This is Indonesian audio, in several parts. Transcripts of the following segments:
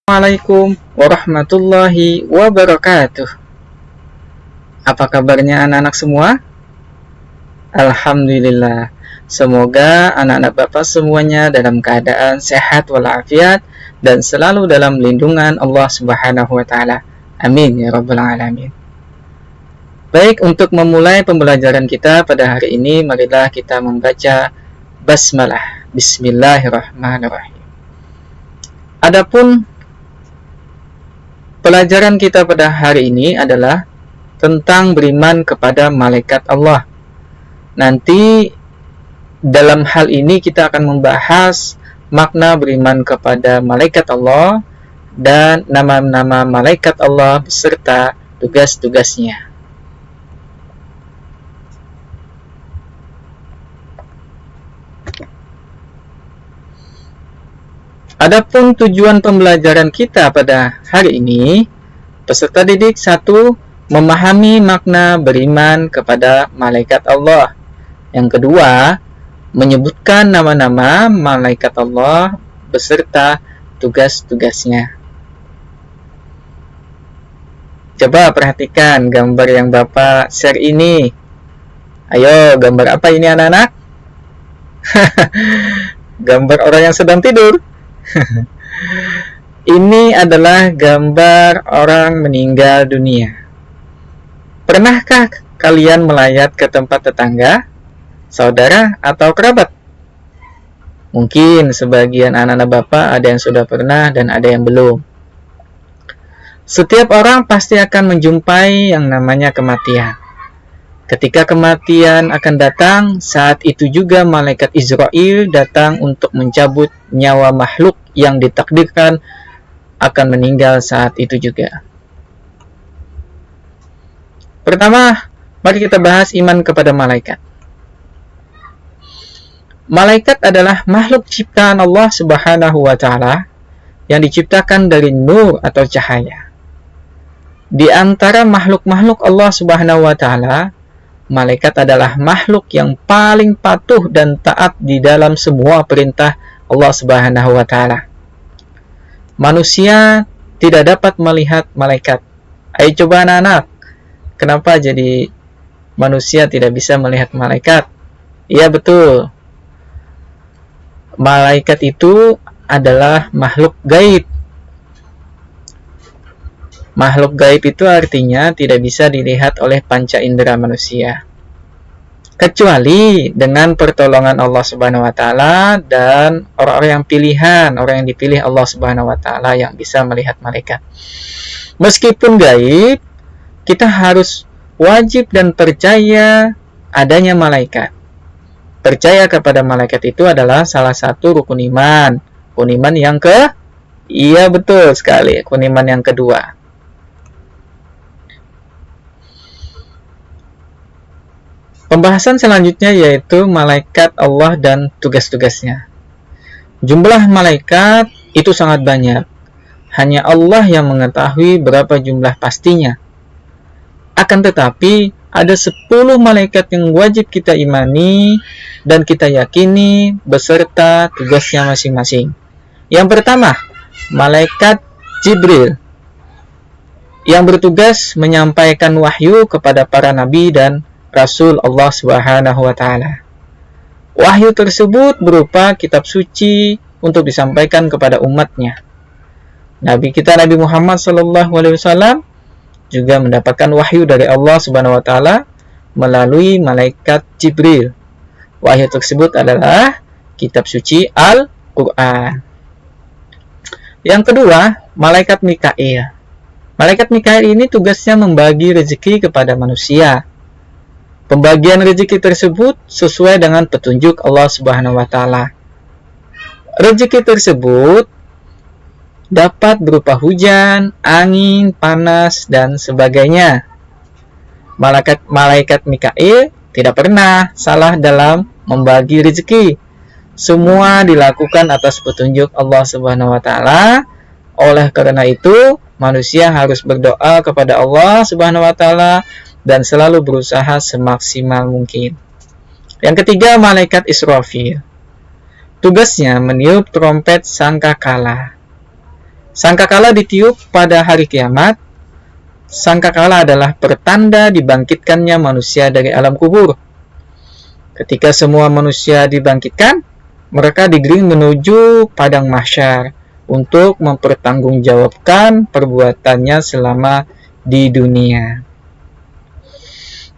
Assalamualaikum warahmatullahi wabarakatuh. Apa kabarnya anak-anak semua? Alhamdulillah. Semoga anak-anak Bapak semuanya dalam keadaan sehat walafiat dan selalu dalam lindungan Allah Subhanahu wa taala. Amin ya rabbal alamin. Baik, untuk memulai pembelajaran kita pada hari ini, marilah kita membaca basmalah. Bismillahirrahmanirrahim. Adapun pelajaran kita pada hari ini adalah tentang beriman kepada malaikat Allah. Nanti dalam hal ini kita akan membahas makna beriman kepada malaikat Allah dan nama-nama malaikat Allah beserta tugas-tugasnya. Adapun tujuan pembelajaran kita pada hari ini, peserta didik 1, memahami makna beriman kepada malaikat Allah. Yang kedua, menyebutkan nama-nama malaikat Allah beserta tugas-tugasnya. Coba perhatikan gambar yang Bapak share ini. Ayo, gambar apa ini anak-anak? Gambar orang yang sedang tidur. Ini adalah gambar orang meninggal dunia. Pernahkah kalian melayat ke tempat tetangga, saudara, atau kerabat? Mungkin sebagian anak-anak Bapak ada yang sudah pernah dan ada yang belum. Setiap orang pasti akan menjumpai yang namanya kematian. Ketika kematian akan datang, saat itu juga malaikat Israel datang untuk mencabut nyawa makhluk yang ditakdirkan akan meninggal saat itu juga. Pertama, mari kita bahas iman kepada malaikat. Malaikat adalah makhluk ciptaan Allah Subhanahu wa taala yang diciptakan dari nur atau cahaya. Di antara makhluk-makhluk Allah Subhanahu wa taala, malaikat adalah makhluk yang paling patuh dan taat di dalam semua perintah Allah Subhanahu wa taala. Manusia tidak dapat melihat malaikat. Ayo coba anak-anak, kenapa jadi manusia tidak bisa melihat malaikat? Iya betul. Malaikat itu adalah makhluk gaib. Makhluk gaib itu artinya tidak bisa dilihat oleh panca indera manusia, kecuali dengan pertolongan Allah Subhanahu wa taala dan orang-orang yang pilihan, orang yang dipilih Allah Subhanahu wa taala yang bisa melihat malaikat. Meskipun gaib, kita harus wajib dan percaya adanya malaikat. Percaya kepada malaikat itu adalah salah satu rukun iman. Rukun iman yang iya betul sekali, rukun iman yang kedua. Pembahasan selanjutnya yaitu malaikat Allah dan tugas-tugasnya. Jumlah malaikat itu sangat banyak. Hanya Allah yang mengetahui berapa jumlah pastinya. Akan tetapi, ada 10 malaikat yang wajib kita imani dan kita yakini beserta tugasnya masing-masing. Yang pertama, malaikat Jibril, yang bertugas menyampaikan wahyu kepada para nabi dan Rasul Allah Subhanahu wa taala. Wahyu tersebut berupa kitab suci untuk disampaikan kepada umatnya. Nabi kita Nabi Muhammad sallallahu alaihi wasallam juga mendapatkan wahyu dari Allah Subhanahu wa taala melalui malaikat Jibril. Wahyu tersebut adalah kitab suci Al-Qur'an. Yang kedua, malaikat Mikail. Malaikat Mikail ini tugasnya membagi rezeki kepada manusia. Pembagian rezeki tersebut sesuai dengan petunjuk Allah Subhanahu wa taala. Rezeki tersebut dapat berupa hujan, angin, panas, dan sebagainya. Malaikat Mikail tidak pernah salah dalam membagi rezeki. Semua dilakukan atas petunjuk Allah Subhanahu wa taala. Oleh karena itu, manusia harus berdoa kepada Allah Subhanahu wa taala dan selalu berusaha semaksimal mungkin. Yang ketiga, malaikat Israfil. Tugasnya meniup trompet sangkakala. Sangkakala ditiup pada hari kiamat. Sangkakala adalah pertanda dibangkitkannya manusia dari alam kubur. Ketika semua manusia dibangkitkan, mereka digiring menuju padang mahsyar untuk mempertanggungjawabkan perbuatannya selama di dunia.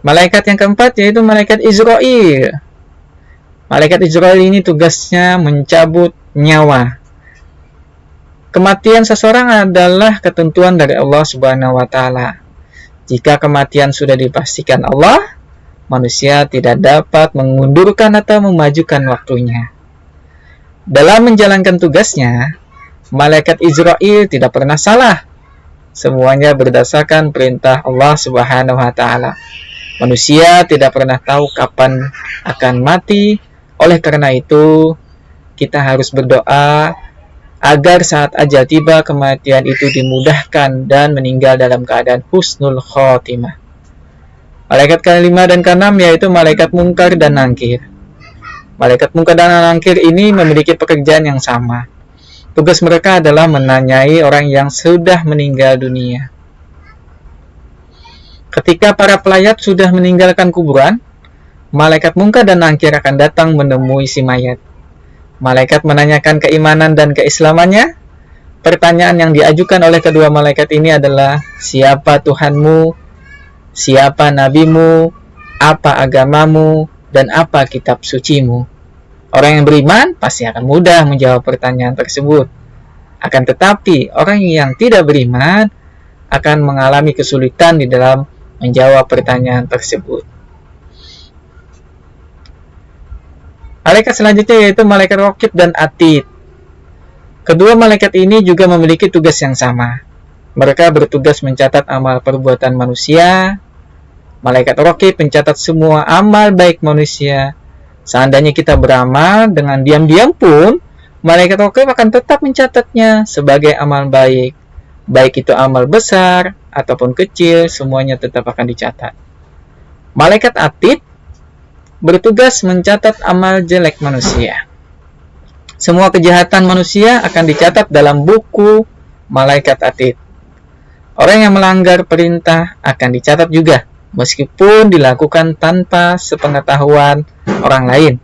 Malaikat yang keempat yaitu malaikat Israil. Malaikat Israil ini tugasnya mencabut nyawa. Kematian seseorang adalah ketentuan dari Allah Subhanahu wa taala. Jika kematian sudah dipastikan Allah, manusia tidak dapat mengundurkan atau memajukan waktunya. Dalam menjalankan tugasnya, malaikat Israil tidak pernah salah. Semuanya berdasarkan perintah Allah Subhanahu wa taala. Manusia tidak pernah tahu kapan akan mati. Oleh karena itu, kita harus berdoa agar saat ajal tiba kematian itu dimudahkan dan meninggal dalam keadaan husnul khotimah. Malaikat kelima dan keenam yaitu malaikat mungkar dan nangkir. Malaikat mungkar dan nangkir ini memiliki pekerjaan yang sama. Tugas mereka adalah menanyai orang yang sudah meninggal dunia. Ketika para pelayat sudah meninggalkan kuburan, malaikat mungkar dan nangkir akan datang menemui si mayat. Malaikat menanyakan keimanan dan keislamannya. Pertanyaan yang diajukan oleh kedua malaikat ini adalah, siapa Tuhanmu, siapa nabimu, apa agamamu, dan apa kitab sucimu. Orang yang beriman pasti akan mudah menjawab pertanyaan tersebut. Akan tetapi, orang yang tidak beriman akan mengalami kesulitan di dalam menjawab pertanyaan tersebut. Malaikat selanjutnya yaitu malaikat Raqib dan Atid. Kedua malaikat ini juga memiliki tugas yang sama. Mereka bertugas mencatat amal perbuatan manusia. Malaikat Raqib mencatat semua amal baik manusia. Seandainya kita beramal dengan diam-diam pun, malaikat Raqib akan tetap mencatatnya sebagai amal baik. Baik itu amal besar ataupun kecil, semuanya tetap akan dicatat. Malaikat Atid bertugas mencatat amal jelek manusia. Semua kejahatan manusia akan dicatat dalam buku malaikat Atid. Orang yang melanggar perintah akan dicatat juga, meskipun dilakukan tanpa sepengetahuan orang lain.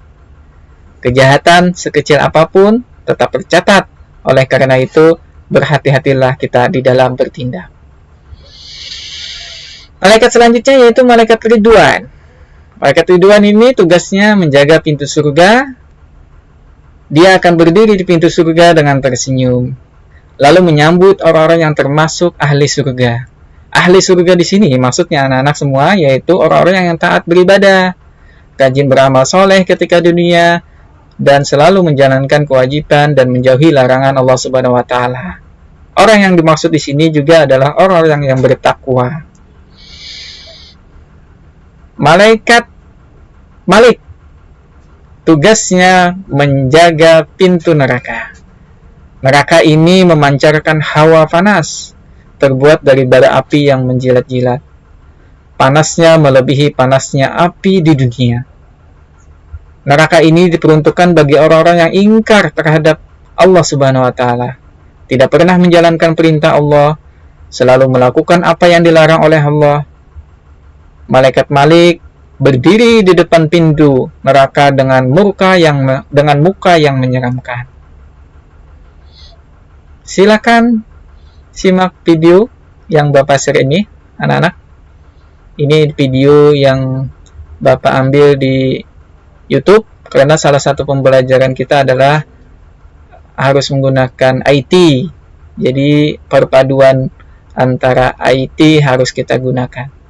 Kejahatan sekecil apapun tetap tercatat. Oleh karena itu, berhati-hatilah kita di dalam bertindak. Malaikat selanjutnya yaitu malaikat Ridwan. Malaikat Ridwan ini tugasnya menjaga pintu surga. Dia akan berdiri di pintu surga dengan tersenyum, lalu menyambut orang-orang yang termasuk ahli surga. Ahli surga di sini maksudnya anak-anak semua, yaitu orang-orang yang taat beribadah, rajin beramal soleh ketika dunia, dan selalu menjalankan kewajiban dan menjauhi larangan Allah Subhanahu wa taala. Orang yang dimaksud di sini juga adalah orang-orang yang bertakwa. Malaikat Malik tugasnya menjaga pintu neraka. Neraka ini memancarkan hawa panas, terbuat dari bara api yang menjilat-jilat. Panasnya melebihi panasnya api di dunia. Neraka ini diperuntukkan bagi orang-orang yang ingkar terhadap Allah Subhanahu wa taala, tidak pernah menjalankan perintah Allah, selalu melakukan apa yang dilarang oleh Allah. Malaikat Malik berdiri di depan pintu neraka dengan muka yang menyeramkan. Silakan simak video yang Bapak share ini, anak-anak. Ini video yang Bapak ambil di YouTube karena salah satu pembelajaran kita adalah harus menggunakan IT. Jadi perpaduan antara IT harus kita gunakan.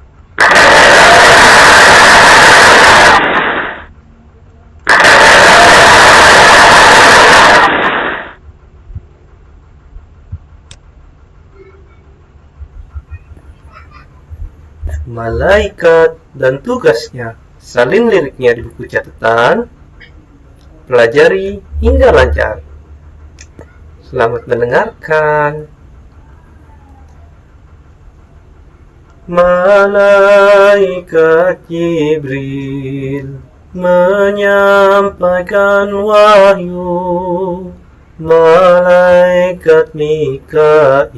Malaikat dan tugasnya. Salin liriknya di buku catatan. Pelajari hingga lancar. Selamat mendengarkan. Malaikat Jibril menyampaikan wahyu Malaikat Mikail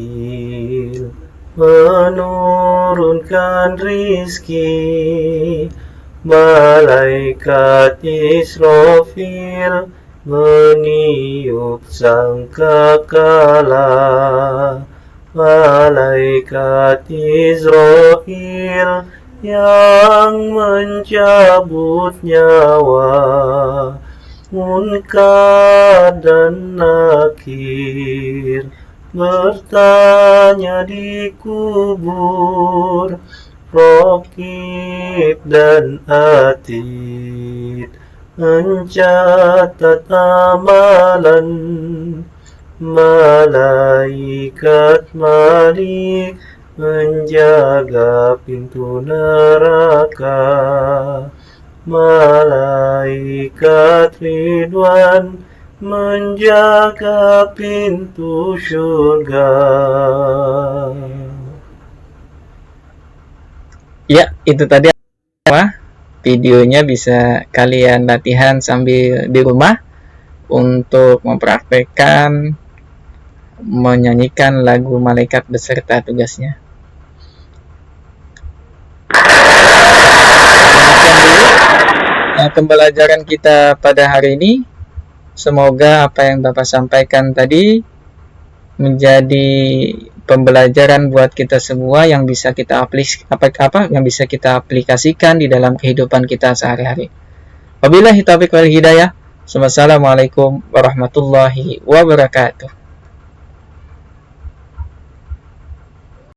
menurunkan rizki, malaikat Israfil meniup sangkakala, malaikat Israel yang mencabut nyawa, Munkar dan Nakir bertanya di kubur, Raqib dan Atid mencatat amalan, malaikat Malik menjaga pintu neraka, malaikat Ridwan menjaga pintu surga. Ya, itu tadi videonya, bisa kalian latihan sambil di rumah untuk mempraktekkan menyanyikan lagu malaikat beserta tugasnya. Demikian dulu pembelajaran kita pada hari ini. Semoga apa yang Bapak sampaikan tadi menjadi pembelajaran buat kita semua yang bisa kita aplikasikan di dalam kehidupan kita sehari-hari. Wabillahi taufiq wal hidayah. Wassalamualaikum warahmatullahi wabarakatuh.